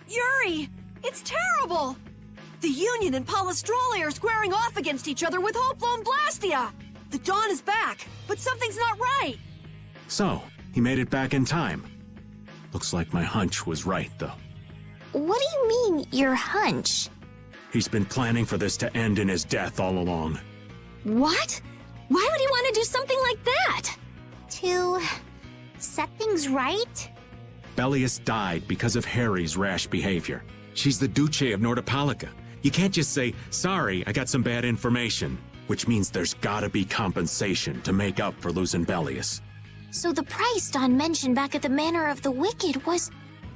Yuri! It's terrible! The Union and Palestrole are squaring off against each other with Hopeful and Blastia! The Dawn is back, but something's not right! So, he made it back in time. Looks like my hunch was right, though. What do you mean, your hunch? He's been planning for this to end in his death all along. What? Why would he want to do something like that? To set things right? Bellius died because of Harry's rash behavior. She's the Duce of Nordapalica. You can't just say, sorry, I got some bad information. Which means there's gotta be compensation to make up for losing Bellius. So the price Don mentioned back at the Manor of the Wicked was...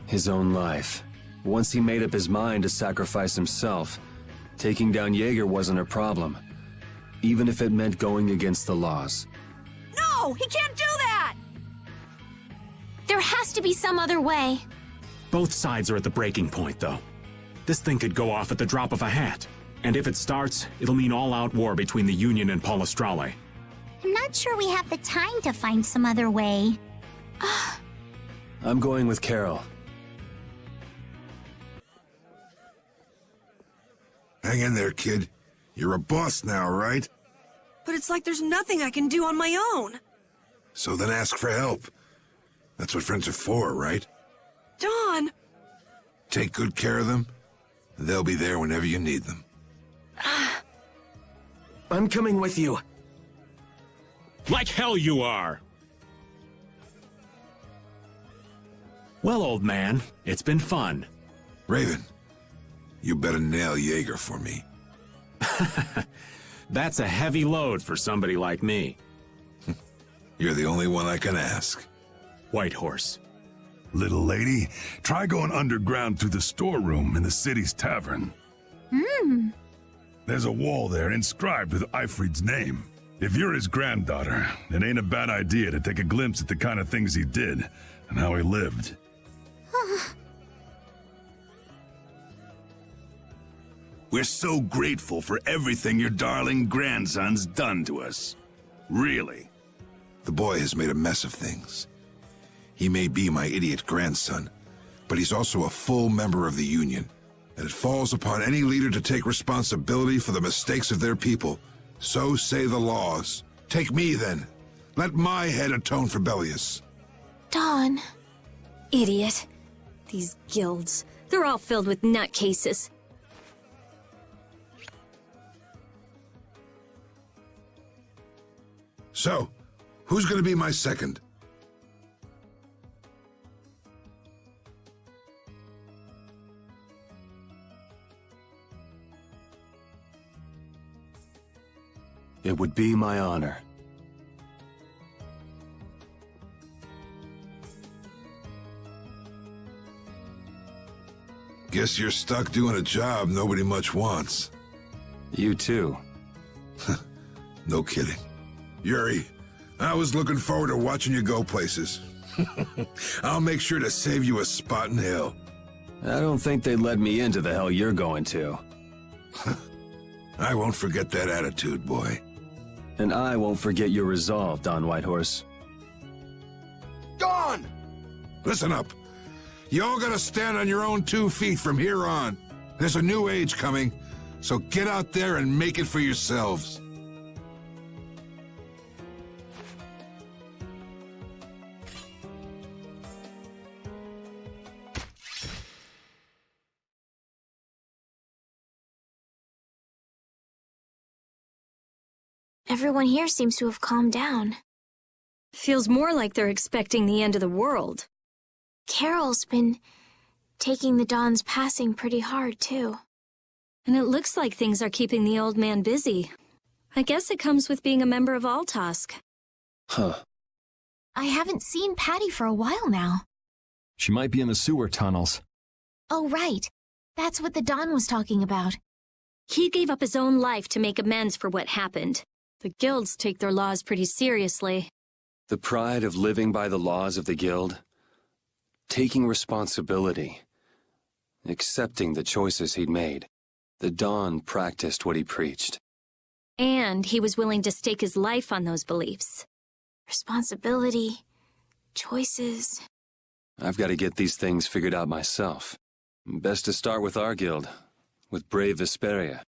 His own life. Once he made up his mind to sacrifice himself, taking down Jaeger wasn't a problem. Even if it meant going against the laws. No! He can't do that! There has to be some other way. Both sides are at the breaking point, though. This thing could go off at the drop of a hat. And if it starts, it'll mean all-out war between the Union and Palestrole. I'm not sure we have the time to find some other way. I'm going with Carol. Hang in there, kid. You're a boss now, right? But it's like there's nothing I can do on my own. So then ask for help. That's what friends are for, right? Don! Take good care of them. They'll be there whenever you need them. I'm coming with you. Like hell you are! Well, old man, it's been fun. Raven, you better nail Jaeger for me. That's a heavy load for somebody like me. You're the only one I can ask. Whitehorse. Little lady, try going underground through the storeroom in the city's tavern. There's a wall there inscribed with Eifried's name. If you're his granddaughter, it ain't a bad idea to take a glimpse at the kind of things he did and how he lived. We're so grateful for everything your darling grandson's done to us. Really. The boy has made a mess of things. He may be my idiot grandson, but he's also a full member of the Union, and it falls upon any leader to take responsibility for the mistakes of their people. So say the laws. Take me, then. Let my head atone for Bellius. Don. Idiot. These guilds, they're all filled with nutcases. So, who's gonna be my second? It would be my honor. Guess you're stuck doing a job nobody much wants. You too. No kidding. Yuri, I was looking forward to watching you go places. I'll make sure to save you a spot in hell. I don't think they'd let me into the hell you're going to. I won't forget that attitude, boy. And I won't forget your resolve, Don Whitehorse. Dawn! Listen up. You all gotta stand on your own 2 feet from here on. There's a new age coming, so get out there and make it for yourselves. Everyone here seems to have calmed down. Feels more like they're expecting the end of the world. Carol's been taking the Dawn's passing pretty hard, too. And it looks like things are keeping the old man busy. I guess it comes with being a member of Altosk. Huh. I haven't seen Patty for a while now. She might be in the sewer tunnels. Oh, right. That's what the Dawn was talking about. He gave up his own life to make amends for what happened. The guilds take their laws pretty seriously. The pride of living by the laws of the guild, taking responsibility, accepting the choices he'd made. The Dawn practiced what he preached. And he was willing to stake his life on those beliefs. Responsibility, choices. I've got to get these things figured out myself. Best to start with our guild, with brave Vesperia.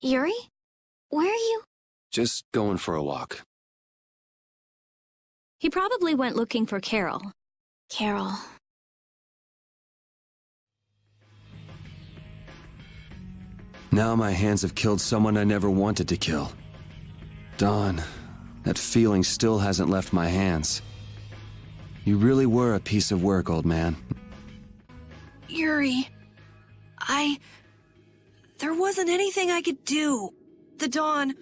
Yuri? Where are you? Just going for a walk. He probably went looking for Carol. Carol. Now my hands have killed someone I never wanted to kill. Dawn, that feeling still hasn't left my hands. You really were a piece of work, old man. Yuri, there wasn't anything I could do. The Dawn,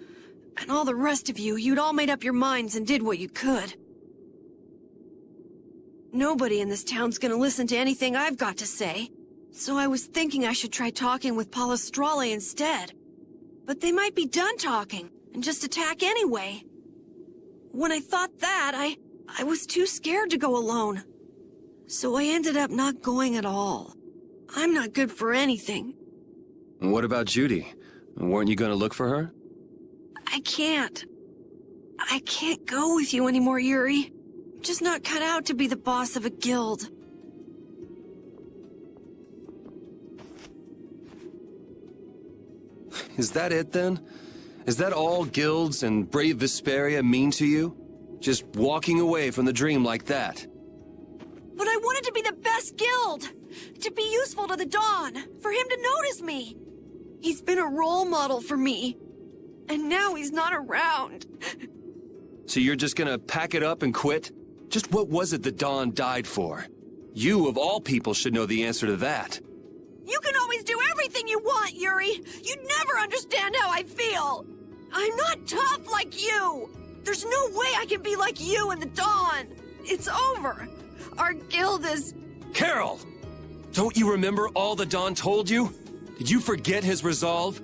and all the rest of you, you'd all made up your minds and did what you could. Nobody in this town's gonna listen to anything I've got to say. So I was thinking I should try talking with Palestrale instead. But they might be done talking, and just attack anyway. When I thought that, I was too scared to go alone. So I ended up not going at all. I'm not good for anything. What about Judy? Weren't you gonna look for her? I can't. I can't go with you anymore, Yuri. I'm just not cut out to be the boss of a guild. Is that it, then? Is that all guilds and brave Vesperia mean to you? Just walking away from the dream like that? But I wanted to be the best guild! To be useful to the Dawn! For him to notice me! He's been a role model for me. And now he's not around. So you're just gonna pack it up and quit? Just what was it the Dawn died for? You, of all people, should know the answer to that. You can always do everything you want, Yuri! You'd never understand how I feel! I'm not tough like you! There's no way I can be like you and the Dawn! It's over! Our guild is... Carol! Don't you remember all the Dawn told you? Did you forget his resolve?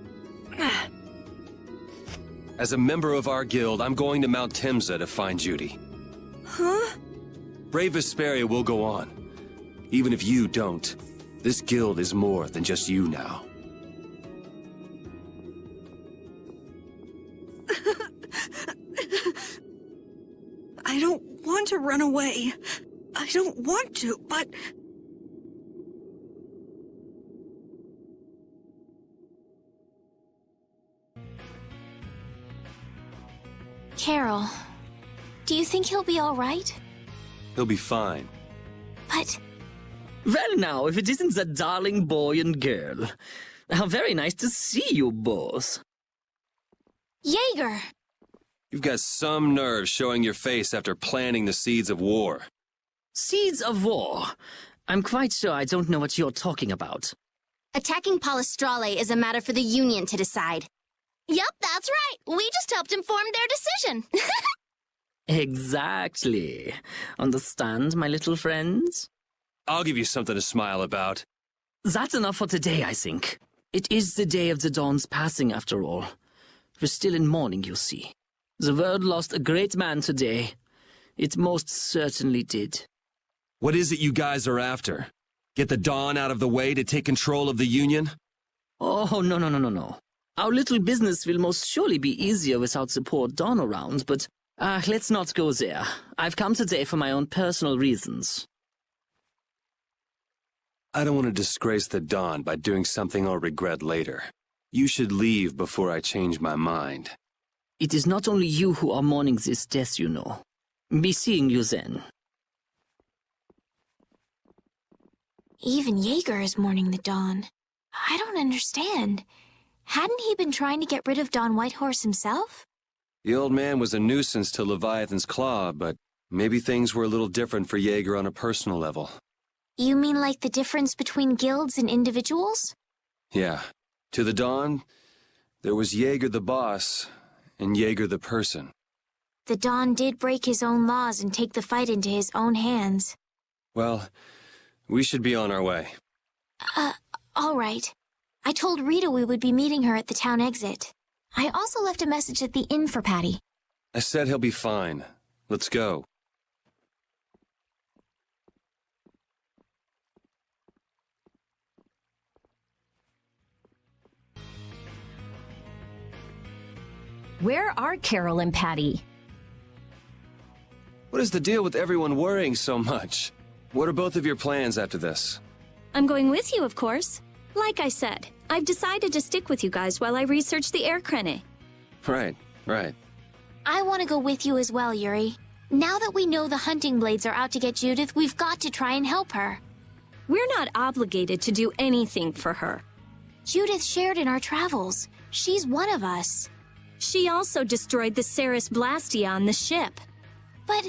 As a member of our guild, I'm going to Mount Timza to find Judy. Huh? Brave Vesperia will go on. Even if you don't. This guild is more than just you now. I don't want to run away. I don't want to, but... Carol, do you think he'll be all right? He'll be fine. But... Well now, if it isn't that darling boy and girl. How very nice to see you both. Jaeger! You've got some nerve showing your face after planting the seeds of war. Seeds of war? I'm quite sure I don't know what you're talking about. Attacking Palestrale is a matter for the Union to decide. Yep, that's right. We just helped inform their decision. Exactly. Understand, my little friends? I'll give you something to smile about. That's enough for today, I think. It is the day of the Dawn's passing, after all. We're still in mourning, you see. The world lost a great man today. It most certainly did. What is it you guys are after? Get the Dawn out of the way to take control of the Union? Oh, no. Our little business will most surely be easier without the poor Dawn around, but let's not go there. I've come today for my own personal reasons. I don't want to disgrace the Dawn by doing something I'll regret later. You should leave before I change my mind. It is not only you who are mourning this death, you know. Be seeing you then. Even Jaeger is mourning the Dawn. I don't understand. Hadn't he been trying to get rid of Don Whitehorse himself? The old man was a nuisance to Leviathan's Claw, but maybe things were a little different for Jaeger on a personal level. You mean like the difference between guilds and individuals? Yeah. To the Dawn, there was Jaeger the boss, and Jaeger the person. The Dawn did break his own laws and take the fight into his own hands. Well, we should be on our way. All right. I told Rita we would be meeting her at the town exit. I also left a message at the inn for Patty. I said he'll be fine. Let's go. Where are Carol and Patty? What is the deal with everyone worrying so much? What are both of your plans after this? I'm going with you, of course. Like I said, I've decided to stick with you guys while I research the air crane. Right. I want to go with you as well, Yuri. Now that we know the hunting blades are out to get Judith, we've got to try and help her. We're not obligated to do anything for her. Judith shared in our travels. She's one of us. She also destroyed the Ceres Blastia on the ship. But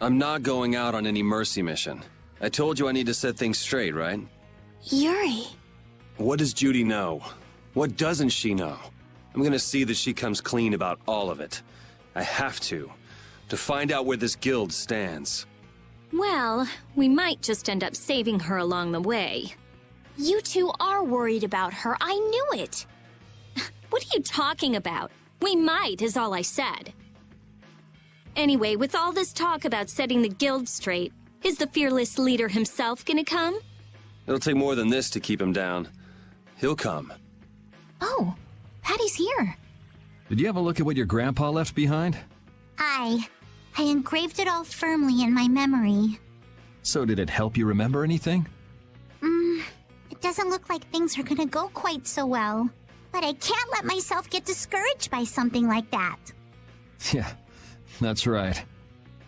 I'm not going out on any mercy mission. I told you I need to set things straight, right? Yuri... What does Judy know? What doesn't she know? I'm gonna see that she comes clean about all of it. I have to find out where this guild stands. Well, we might just end up saving her along the way. You two are worried about her. I knew it. What are you talking about? We might, is all I said. Anyway, with all this talk about setting the guild straight, is the fearless leader himself gonna come? It'll take more than this to keep him down. He'll come. Oh, Patty's here. Did you have a look at what your grandpa left behind? I engraved it all firmly in my memory. So did it help you remember anything? It doesn't look like things are gonna go quite so well. But I can't let myself get discouraged by something like that. Yeah, that's right.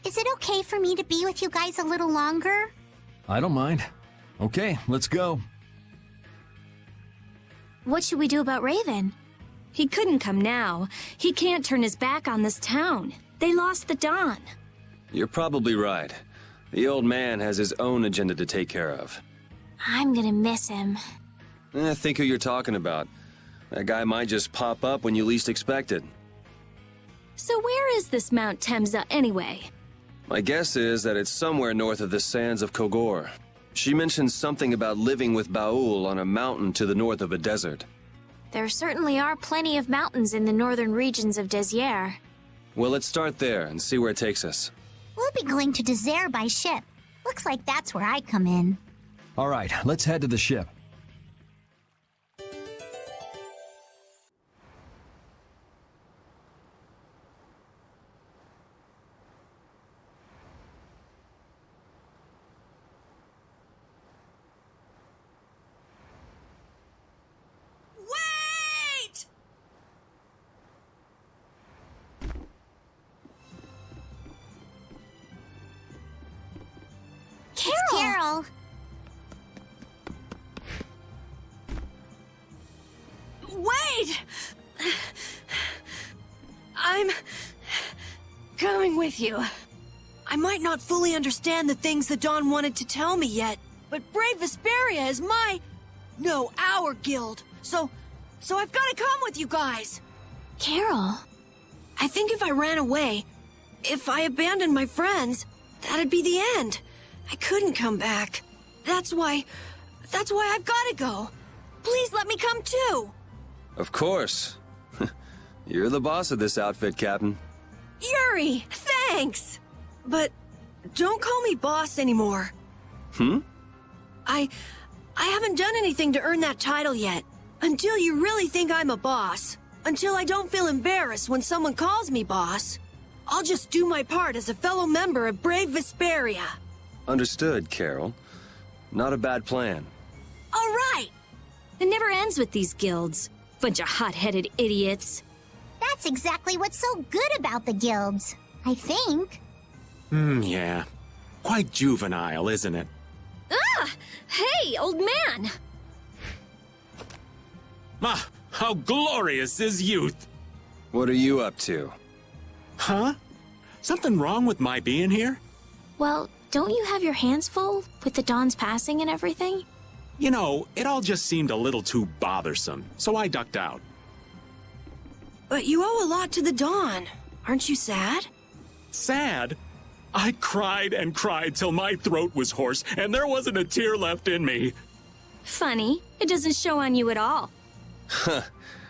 Is it okay for me to be with you guys a little longer? I don't mind. Okay, let's go. What should we do about Raven? He couldn't come now. He can't turn his back on this town. They lost the Dawn. You're probably right. The old man has his own agenda to take care of. I'm gonna miss him. Think who you're talking about. That guy might just pop up when you least expect it. So where is this Mount Temza anyway? My guess is that it's somewhere north of the sands of Kogor. She mentioned something about living with Baul on a mountain to the north of a desert. There certainly are plenty of mountains in the northern regions of Desier. Well, let's start there and see where it takes us. We'll be going to Desert by ship. Looks like that's where I come in. All right, let's head to the ship. Wait! It's Carol. Wait! I'm going with you. I might not fully understand the things that Dawn wanted to tell me yet, but Brave Vesperia is our guild. So I've got to come with you guys. Carol. I think if I ran away, if I abandoned my friends, that'd be the end. I couldn't come back. That's why I've got to go. Please let me come too. Of course. You're the boss of this outfit, Captain. Yuri, thanks. But don't call me boss anymore. I haven't done anything to earn that title yet. Until you really think I'm a boss. Until I don't feel embarrassed when someone calls me boss. I'll just do my part as a fellow member of Brave Vesperia. Understood, Carol. Not a bad plan. All right. It never ends with these guilds. Bunch of hot-headed idiots. That's exactly what's so good about the guilds, I think. Yeah. Quite juvenile, isn't it? Ah! Hey, old man! Ah, how glorious is youth! What are you up to? Huh? Something wrong with my being here? Well, don't you have your hands full with the Dawn's passing and everything? You know, it all just seemed a little too bothersome, so I ducked out. But you owe a lot to the Dawn. Aren't you sad? Sad? I cried and cried till my throat was hoarse, and there wasn't a tear left in me. Funny, it doesn't show on you at all. Huh.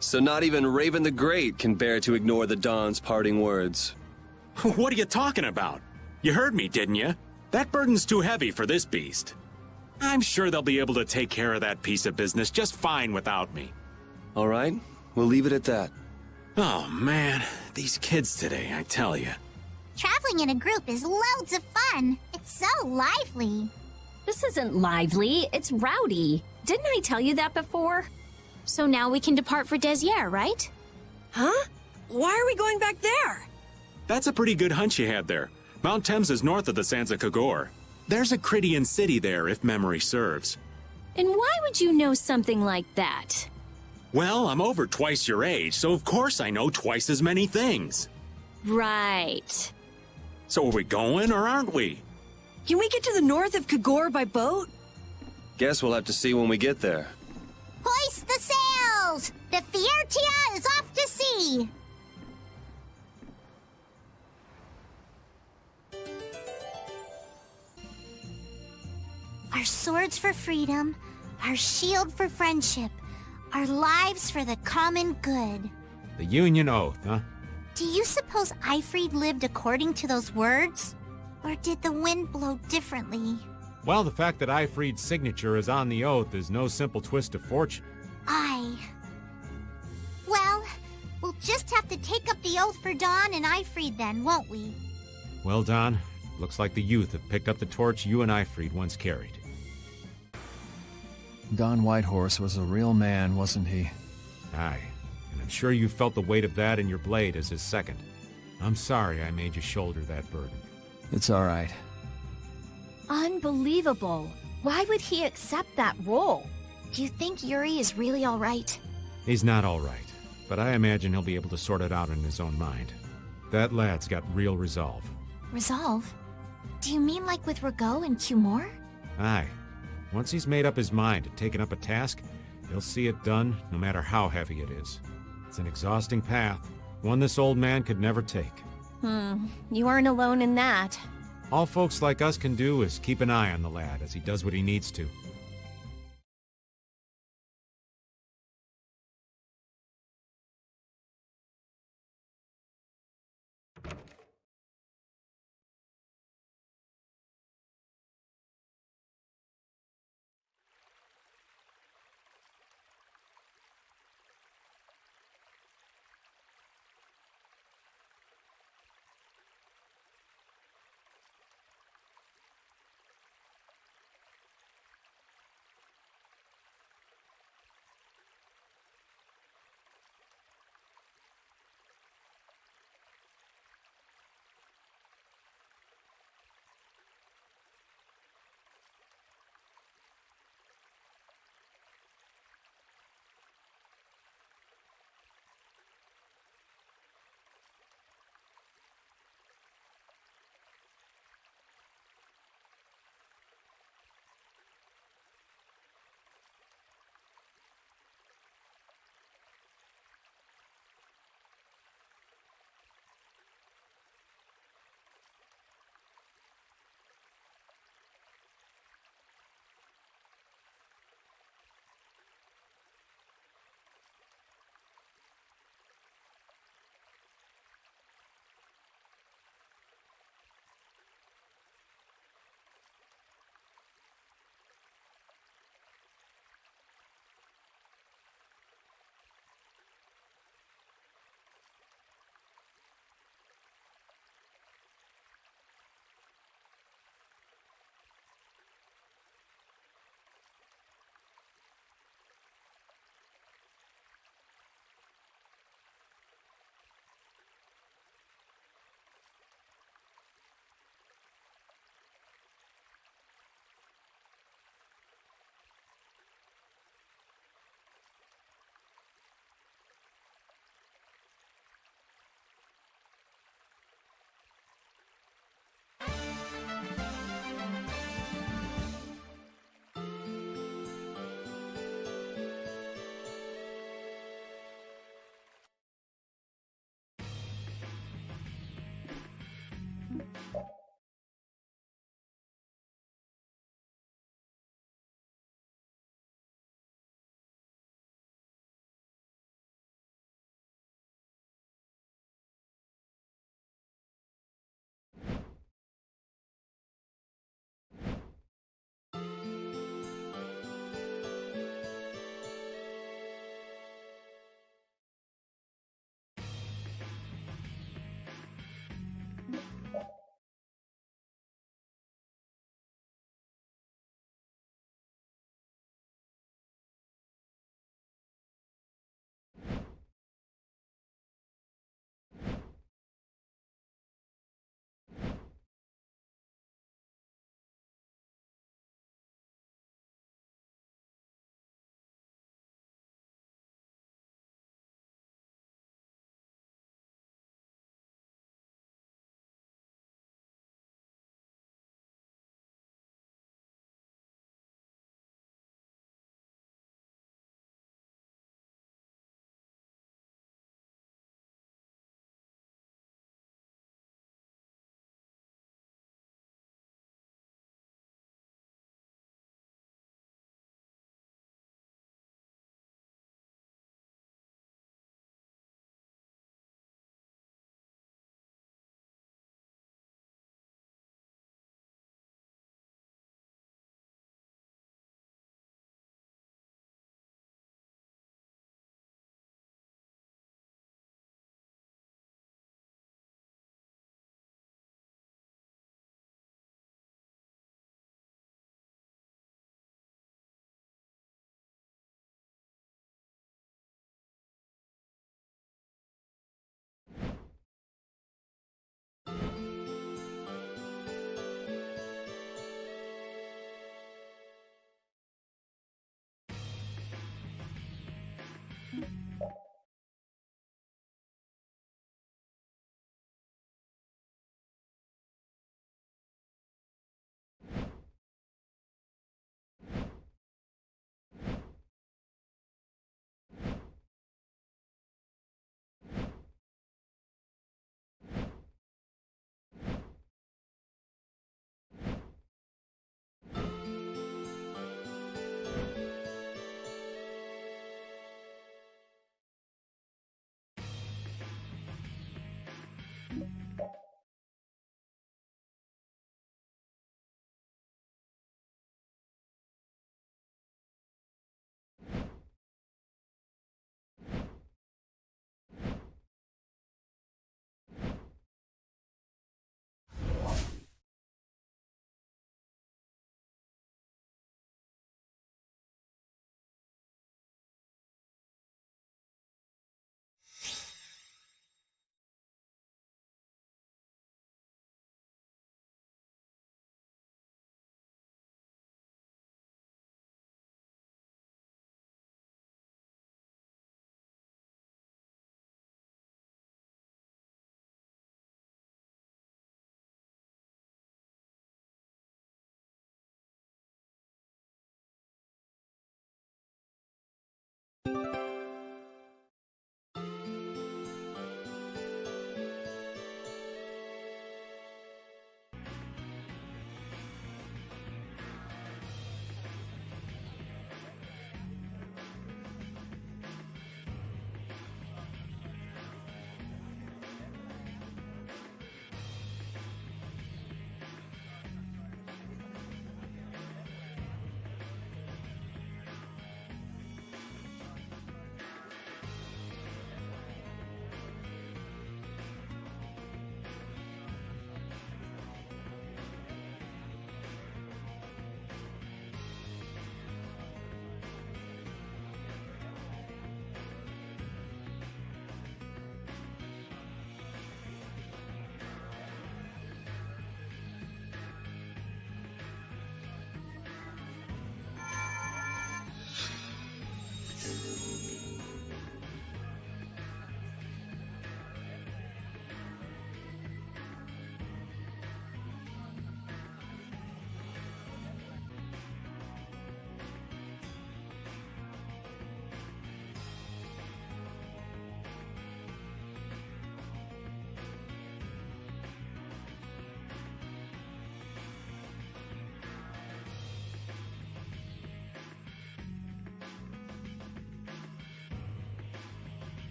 So not even Raven the Great can bear to ignore the Dawn's parting words. What are you talking about? You heard me, didn't you? That burden's too heavy for this beast. I'm sure they'll be able to take care of that piece of business just fine without me. All right, we'll leave it at that. Oh, man. These kids today, I tell you. Traveling in a group is loads of fun. It's so lively. This isn't lively, it's rowdy. Didn't I tell you that before? So now we can depart for Desier, right? Huh? Why are we going back there? That's a pretty good hunch you had there. Mount Thames is north of the Sansa Kagor. There's a Krityan city there, if memory serves. And why would you know something like that? Well, I'm over twice your age, so of course I know twice as many things. Right. So are we going or aren't we? Can we get to the north of Kagor by boat? Guess we'll have to see when we get there. Hoist the sails! The Fiertia is off to sea! Our swords for freedom, our shield for friendship, our lives for the common good. The Union Oath, huh? Do you suppose Eifried lived according to those words? Or did the wind blow differently? Well, the fact that Eifried's signature is on the oath is no simple twist of fortune. Well, we'll just have to take up the oath for Dawn and Eifried then, won't we? Well, Don, looks like the youth have picked up the torch you and Eifried once carried. Don Whitehorse was a real man, wasn't he? Aye, and I'm sure you felt the weight of that in your blade as his second. I'm sorry I made you shoulder that burden. It's all right. Unbelievable. Why would he accept that role? Do you think Yuri is really all right? He's not all right, but I imagine he'll be able to sort it out in his own mind. That lad's got real resolve. Resolve? Do you mean like with Rago and Cumore? Aye. Once he's made up his mind and taken up a task, he'll see it done no matter how heavy it is. It's an exhausting path, one this old man could never take. You aren't alone in that. All folks like us can do is keep an eye on the lad as he does what he needs to.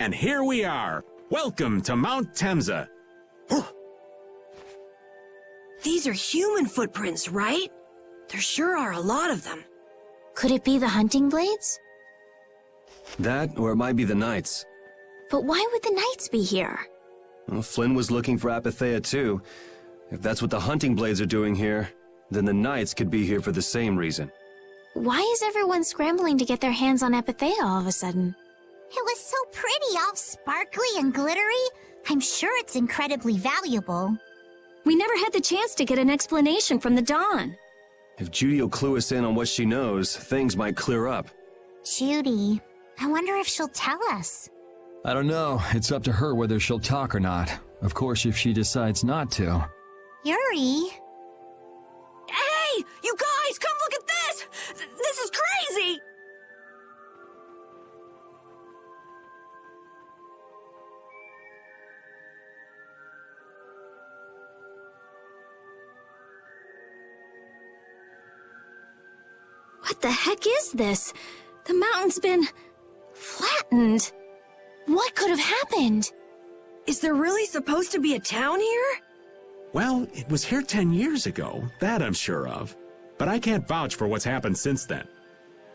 And here we are. Welcome to Mount Temza. These are human footprints, right? There sure are a lot of them. Could it be the hunting blades? That, or it might be the Knights. But why would the Knights be here? Well, Flynn was looking for Apatheia too. If that's what the hunting blades are doing here, then the Knights could be here for the same reason. Why is everyone scrambling to get their hands on Apatheia all of a sudden? It was so pretty, all sparkly and glittery. I'm sure it's incredibly valuable. We never had the chance to get an explanation from the Dawn. If Judy will clue us in on what she knows, things might clear up. Judy, I wonder if she'll tell us. I don't know. It's up to her whether she'll talk or not. Of course, if she decides not to. Yuri? Hey! You guys, come look at this! This is crazy! What the heck is this? The mountain's been flattened. What could have happened? Is there really supposed to be a town here? Well, it was here 10 years ago. That I'm sure of. But I can't vouch for what's happened since then.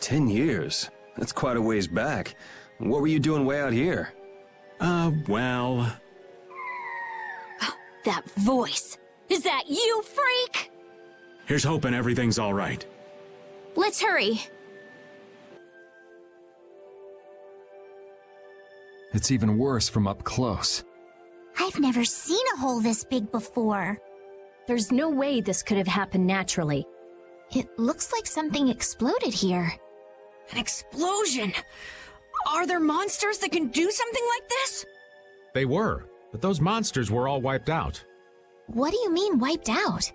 10 years? That's quite a ways back. What were you doing way out here? Well... That voice. Is that you, freak? Here's hoping everything's all right. Let's hurry. It's even worse from up close. I've never seen a hole this big before. There's no way this could have happened naturally. It looks like something exploded here. An explosion! Are there monsters that can do something like this? They were, but those monsters were all wiped out. What do you mean, wiped out?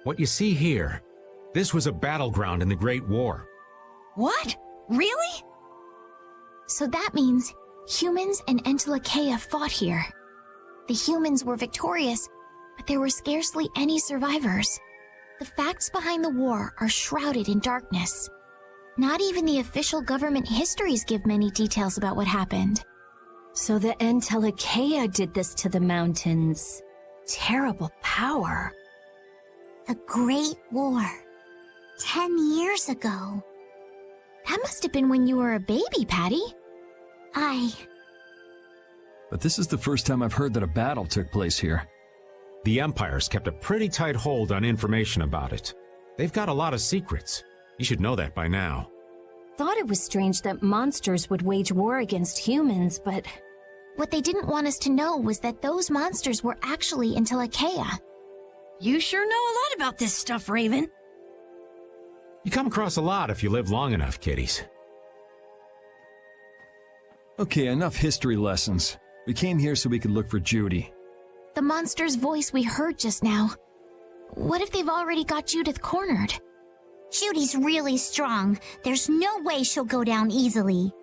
What you see here, this was a battleground in the Great War. What? Really? So that means humans and Entelekea fought here. The humans were victorious, but there were scarcely any survivors. The facts behind the war are shrouded in darkness. Not even the official government histories give many details about what happened. So the Entelekea did this to the mountains. Terrible power. The Great War. 10 years ago. That must have been when you were a baby, Patty. But this is the first time I've heard that a battle took place here. The Empire's kept a pretty tight hold on information about it. They've got a lot of secrets. You should know that by now. Thought it was strange that monsters would wage war against humans, but... What they didn't want us to know was that those monsters were actually Entelekea. You sure know a lot about this stuff, Raven. You come across a lot if you live long enough, kiddies. Okay, enough history lessons. We came here so we could look for Judy. The monster's voice we heard just now. What if they've already got Judith cornered? Judy's really strong. There's no way she'll go down easily.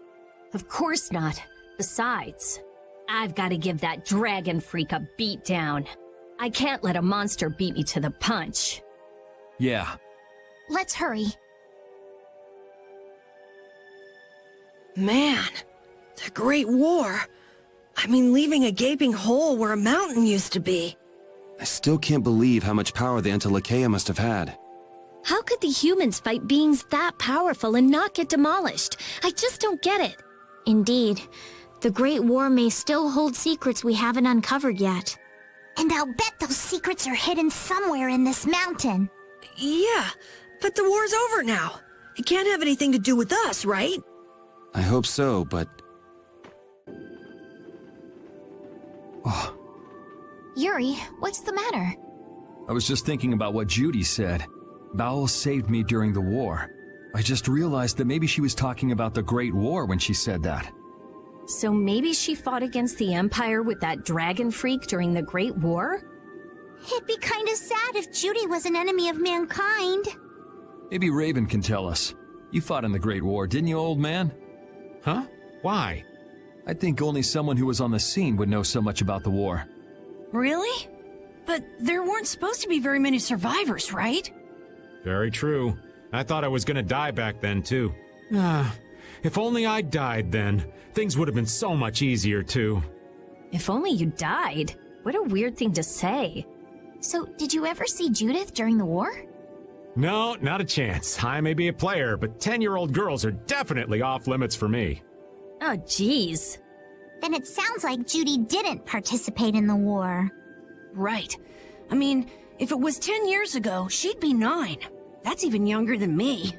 Of course not. Besides, I've got to give that dragon freak a beat down. I can't let a monster beat me to the punch. Yeah. Let's hurry. Man, the Great War. I mean, leaving a gaping hole where a mountain used to be. I still can't believe how much power the Entelekea must have had. How could the humans fight beings that powerful and not get demolished? I just don't get it. Indeed. The Great War may still hold secrets we haven't uncovered yet. And I'll bet those secrets are hidden somewhere in this mountain. Yeah, but the war's over now. It can't have anything to do with us, right? I hope so, but... Oh, Yuri, what's the matter? I was just thinking about what Judy said. Bowel saved me during the war. I just realized that maybe she was talking about the Great War when she said that. So maybe she fought against the Empire with that dragon freak during the Great War? It'd be kind of sad if Judy was an enemy of mankind. Maybe Raven can tell us. You fought in the Great War, didn't you, old man? Huh? Why? I think only someone who was on the scene would know so much about the war. Really? But there weren't supposed to be very many survivors, right? Very true. I thought I was gonna die back then, too. If only I died then. Things would have been so much easier, too. If only you died. What a weird thing to say. So, did you ever see Judith during the war? No, not a chance. I may be a player, but 10-year-old girls are definitely off limits for me. Oh, jeez. Then it sounds like Judy didn't participate in the war. Right. I mean, if it was 10 years ago, she'd be 9. That's even younger than me.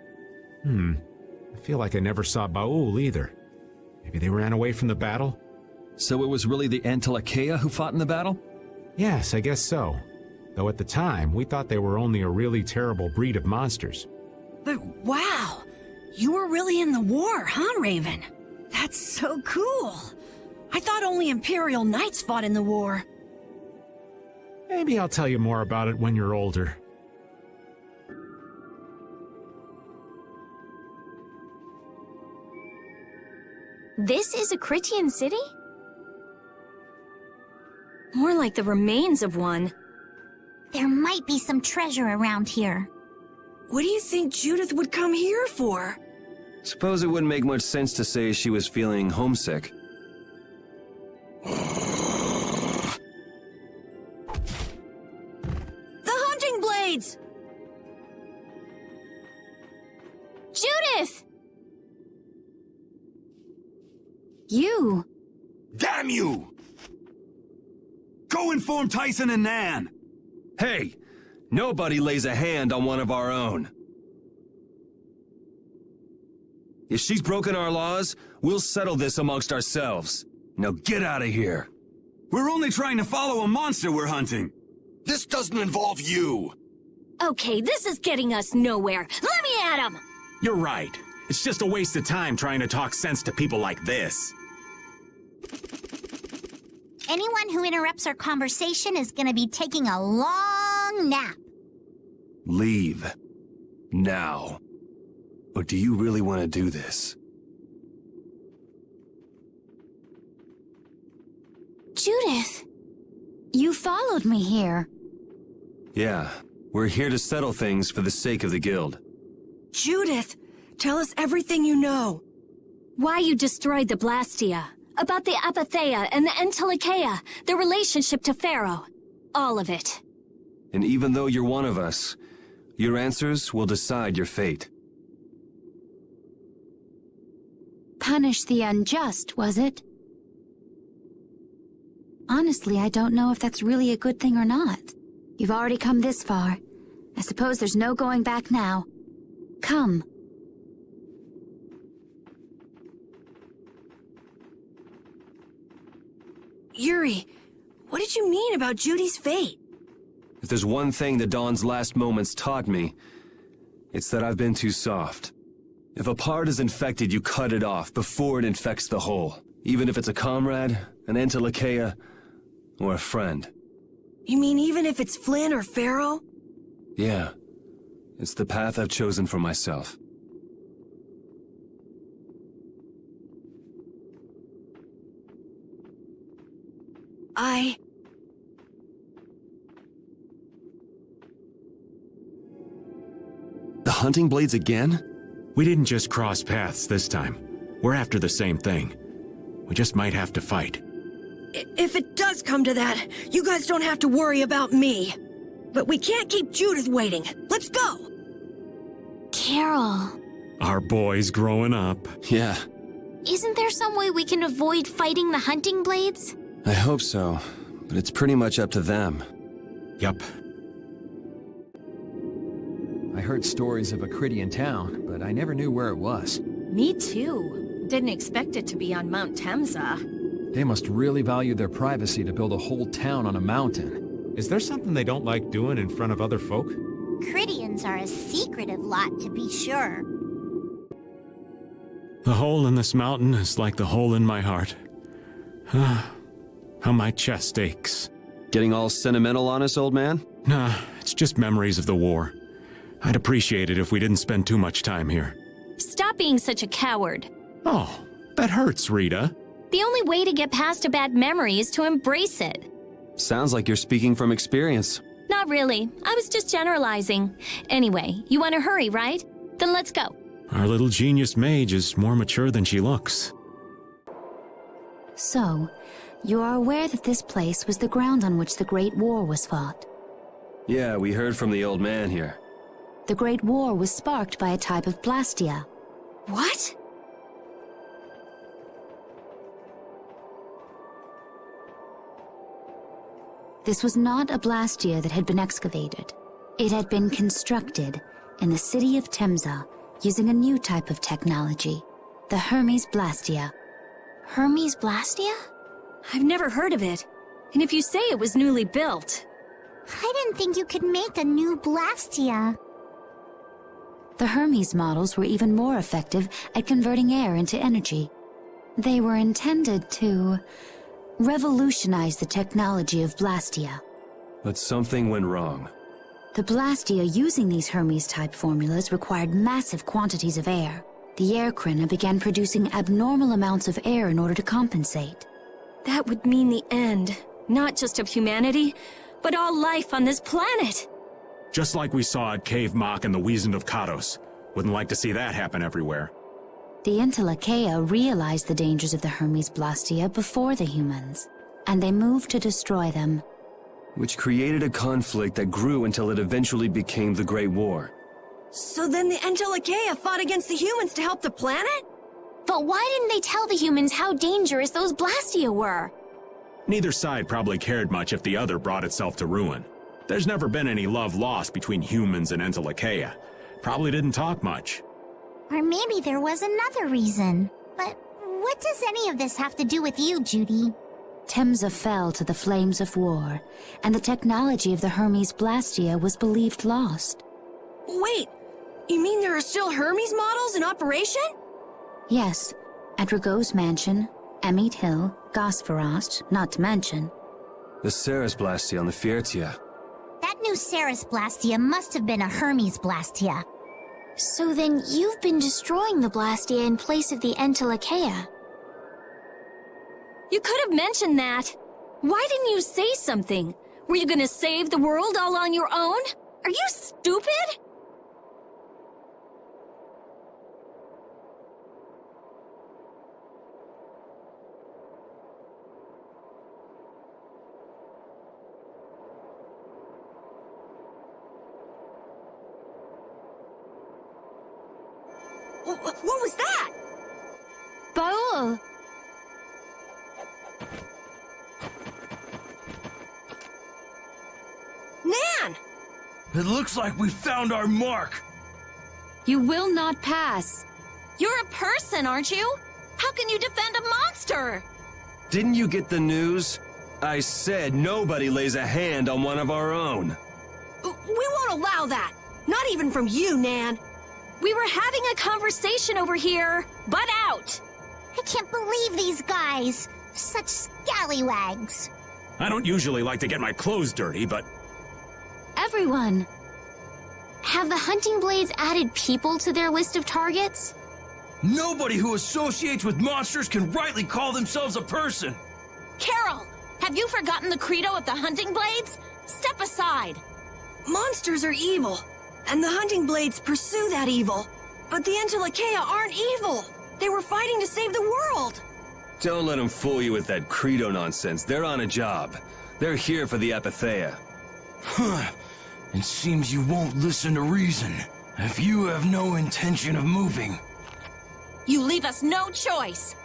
I feel like I never saw Baul either. Maybe they ran away from the battle? So it was really the Antilochea who fought in the battle? Yes, I guess so. Though at the time, we thought they were only a really terrible breed of monsters. But wow, you were really in the war, huh, Raven? That's so cool. I thought only Imperial Knights fought in the war. Maybe I'll tell you more about it when you're older. This is a Krityan city? More like the remains of one. There might be some treasure around here. What do you think Judith would come here for? Suppose it wouldn't make much sense to say she was feeling homesick. The hunting blades! Judith! You! Damn you! Go inform Tyson and Nan! Hey! Nobody lays a hand on one of our own. If she's broken our laws, we'll settle this amongst ourselves. Now get out of here. We're only trying to follow a monster we're hunting. This doesn't involve you. Okay, this is getting us nowhere. Let me at him! You're right. It's just a waste of time trying to talk sense to people like this. Anyone who interrupts our conversation is gonna be taking a long nap. Leave. Now. Or do you really want to do this? Judith! You followed me here. Yeah, we're here to settle things for the sake of the guild. Judith, tell us everything you know. Why you destroyed the Blastia. About the Apatheia and the Antilochea. Their relationship to Pharaoh. All of it. And even though you're one of us, your answers will decide your fate. Punish the unjust, was it? Honestly, I don't know if that's really a good thing or not. You've already come this far. I suppose there's no going back now. Come. Yuri, what did you mean about Judy's fate? If there's one thing the Dawn's last moments taught me, it's that I've been too soft. If a part is infected, you cut it off before it infects the whole. Even if it's a comrade, an Antilochea, or a friend. You mean even if it's Flynn or Pharaoh? Yeah. It's the path I've chosen for myself. The hunting blades again? We didn't just cross paths this time. We're after the same thing. We just might have to fight. If it does come to that, you guys don't have to worry about me. But we can't keep Judith waiting. Let's go! Carol. Our boy's growing up. Yeah, Isn't there some way we can avoid fighting the hunting blades? I hope so. But it's pretty much up to them. Yup. I heard stories of a Krityan Town, but I never knew where it was. Me too. Didn't expect it to be on Mount Temza. They must really value their privacy to build a whole town on a mountain. Is there something they don't like doing in front of other folk? Krityans are a secretive lot, to be sure. The hole in this mountain is like the hole in my heart. How my chest aches. Getting all sentimental on us, old man? Nah, it's just memories of the war. I'd appreciate it if we didn't spend too much time here. Stop being such a coward. Oh, that hurts, Rita. The only way to get past a bad memory is to embrace it. Sounds like you're speaking from experience. Not really. I was just generalizing. Anyway, you want to hurry, right? Then let's go. Our little genius mage is more mature than she looks. So, you are aware that this place was the ground on which the Great War was fought. Yeah, we heard from the old man here. The Great War was sparked by a type of blastia. What? This was not a blastia that had been excavated. It had been constructed in the city of Temza using a new type of technology, the Hermes Blastia. Hermes Blastia? I've never heard of it. And if you say it was newly built... I didn't think you could make a new Blastia. The Hermes models were even more effective at converting air into energy. They were intended to revolutionize the technology of Blastia. But something went wrong. The Blastia using these Hermes-type formulas required massive quantities of air. The Airkrina began producing abnormal amounts of air in order to compensate. That would mean the end, not just of humanity, but all life on this planet. Just like we saw at Cave Mach and the Wiesent of Kados. Wouldn't like to see that happen everywhere. The Entelekea realized the dangers of the Hermes Blastia before the humans, and they moved to destroy them. Which created a conflict that grew until it eventually became the Great War. So then the Entelekea fought against the humans to help the planet? But why didn't they tell the humans how dangerous those Blastia were? Neither side probably cared much if the other brought itself to ruin. There's never been any love lost between humans and Entelekea. Probably didn't talk much. Or maybe there was another reason. But what does any of this have to do with you, Judy? Temza fell to the flames of war, and the technology of the Hermes Blastia was believed lost. Wait, you mean there are still Hermes models in operation? Yes, at Rago's mansion, Emmett Hill, Gosferost, not to mention. The Ceres Blastia on the Fiertia. That new Ceres Blastia must have been a Hermes Blastia. So then you've been destroying the Blastia in place of the Entelekea. You could have mentioned that. Why didn't you say something? Were you gonna save the world all on your own? Are you stupid? What was that? Baul! Nan! It looks like we found our mark. You will not pass. You're a person, aren't you? How can you defend a monster? Didn't you get the news? I said nobody lays a hand on one of our own. We won't allow that. Not even from you, Nan. We were having a conversation over here. Butt out! I can't believe these guys. Such scallywags. I don't usually like to get my clothes dirty, but... Everyone! Have the hunting blades added people to their list of targets? Nobody who associates with monsters can rightly call themselves a person. Carol, have you forgotten the credo of the hunting blades? Step aside. Monsters are evil, and the hunting blades pursue that evil. But the Entelekea aren't evil. They were fighting to save the world. Don't let them fool you with that credo nonsense. They're on a job. They're here for the Epithea. Huh. It seems you won't listen to reason. If you have no intention of moving. You leave us no choice.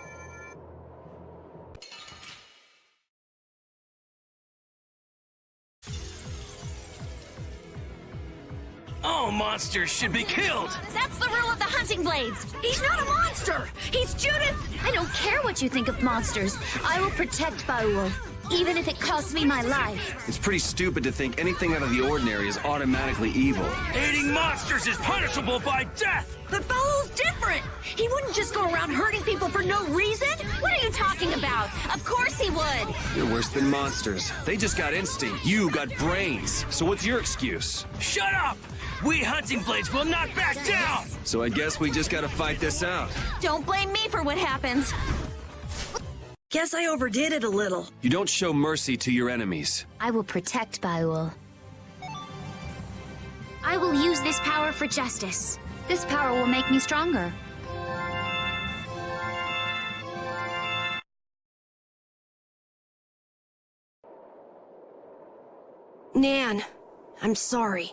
All monsters should be killed! That's the rule of the hunting blades. He's not a monster! He's Judith! I don't care what you think of monsters. I will protect Baul, even if it costs me my life. It's pretty stupid to think anything out of the ordinary is automatically evil. Hating monsters is punishable by death! But Baul's different! He wouldn't just go around hurting people for no reason! What are you talking about? Of course he would. You're worse than monsters. They just got instinct. You got brains. So what's your excuse? Shut up! We hunting blades will not back down! So I guess we just gotta fight this out. Don't blame me for what happens. Guess I overdid it a little. You don't show mercy to your enemies. I will protect Baul. I will use this power for justice. This power will make me stronger. Nan, I'm sorry.